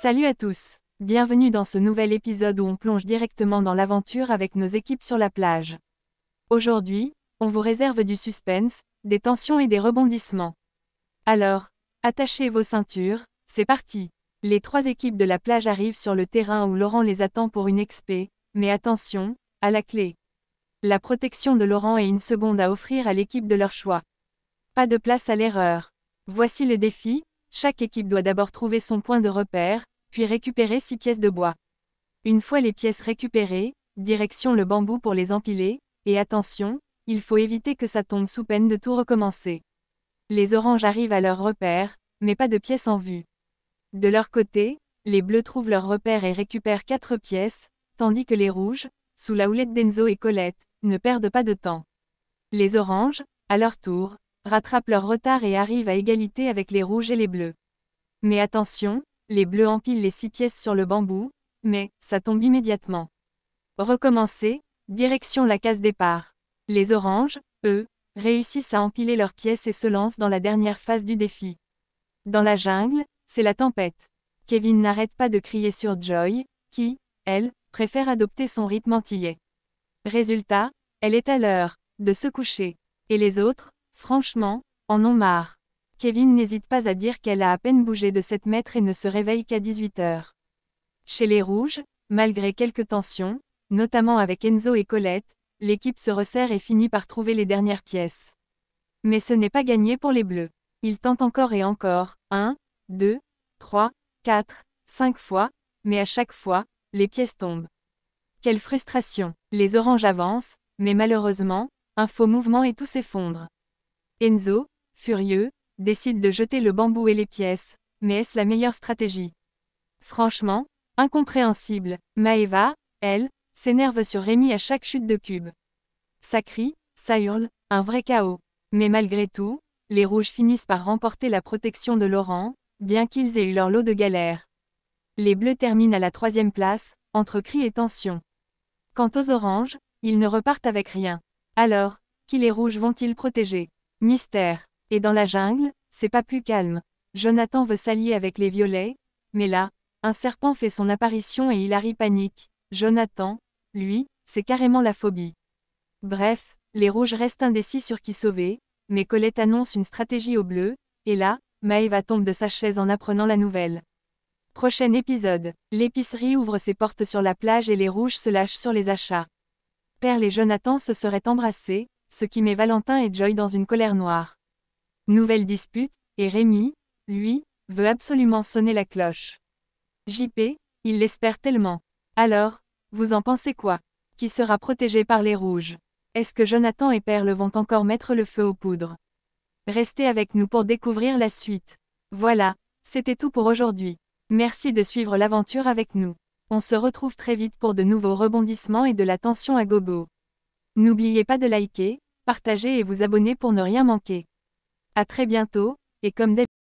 Salut à tous, bienvenue dans ce nouvel épisode où on plonge directement dans l'aventure avec nos équipes sur la plage. Aujourd'hui, on vous réserve du suspense, des tensions et des rebondissements. Alors, attachez vos ceintures, c'est parti. Les trois équipes de la plage arrivent sur le terrain où Laurent les attend pour une expé, mais attention, à la clé. La protection de Laurent est une seconde à offrir à l'équipe de leur choix. Pas de place à l'erreur. Voici le défi, chaque équipe doit d'abord trouver son point de repère, puis récupérer 6 pièces de bois. Une fois les pièces récupérées, direction le bambou pour les empiler, et attention, il faut éviter que ça tombe sous peine de tout recommencer. Les oranges arrivent à leur repère, mais pas de pièces en vue. De leur côté, les bleus trouvent leur repère et récupèrent 4 pièces, tandis que les rouges, sous la houlette d'Enzo et Colette, ne perdent pas de temps. Les oranges, à leur tour, rattrapent leur retard et arrivent à égalité avec les rouges et les bleus. Mais attention, les bleus empilent les 6 pièces sur le bambou, mais ça tombe immédiatement. Recommencer, direction la case départ. Les oranges, eux, réussissent à empiler leurs pièces et se lancent dans la dernière phase du défi. Dans la jungle, c'est la tempête. Kevin n'arrête pas de crier sur Joy, qui, elle, préfère adopter son rythme antillais. Résultat, elle est à l'heure de se coucher. Et les autres, franchement, en ont marre. Kevin n'hésite pas à dire qu'elle a à peine bougé de 7 mètres et ne se réveille qu'à 18 heures. Chez les rouges, malgré quelques tensions, notamment avec Enzo et Colette, l'équipe se resserre et finit par trouver les dernières pièces. Mais ce n'est pas gagné pour les bleus. Ils tentent encore et encore, 1, 2, 3, 4, 5 fois, mais à chaque fois, les pièces tombent. Quelle frustration! Les oranges avancent, mais malheureusement, un faux mouvement et tout s'effondre. Enzo, furieux, décide de jeter le bambou et les pièces, mais est-ce la meilleure stratégie? Franchement, incompréhensible. Maeva, elle, s'énerve sur Rémi à chaque chute de cube. Ça crie, ça hurle, un vrai chaos. Mais malgré tout, les rouges finissent par remporter la protection de Laurent, bien qu'ils aient eu leur lot de galères. Les bleus terminent à la 3e place, entre cris et tensions. Quant aux oranges, ils ne repartent avec rien. Alors, qui les rouges vont-ils protéger? Mystère. Et dans la jungle, c'est pas plus calme. Jonathan veut s'allier avec les violets, mais là, un serpent fait son apparition et Hilary panique. Jonathan, lui, c'est carrément la phobie. Bref, les rouges restent indécis sur qui sauver, mais Colette annonce une stratégie aux bleus, et là, Maeva tombe de sa chaise en apprenant la nouvelle. Prochain épisode. L'épicerie ouvre ses portes sur la plage et les rouges se lâchent sur les achats. Perle et Jonathan se seraient embrassés, ce qui met Valentin et Joy dans une colère noire. Nouvelle dispute, et Rémi, lui, veut absolument sonner la cloche. JP, il l'espère tellement. Alors, vous en pensez quoi? Qui sera protégé par les rouges? Est-ce que Jonathan et Perle vont encore mettre le feu aux poudres? Restez avec nous pour découvrir la suite. Voilà, c'était tout pour aujourd'hui. Merci de suivre l'aventure avec nous. On se retrouve très vite pour de nouveaux rebondissements et de la tension à gogo. N'oubliez pas de liker, partager et vous abonner pour ne rien manquer. À très bientôt, et comme d'habitude.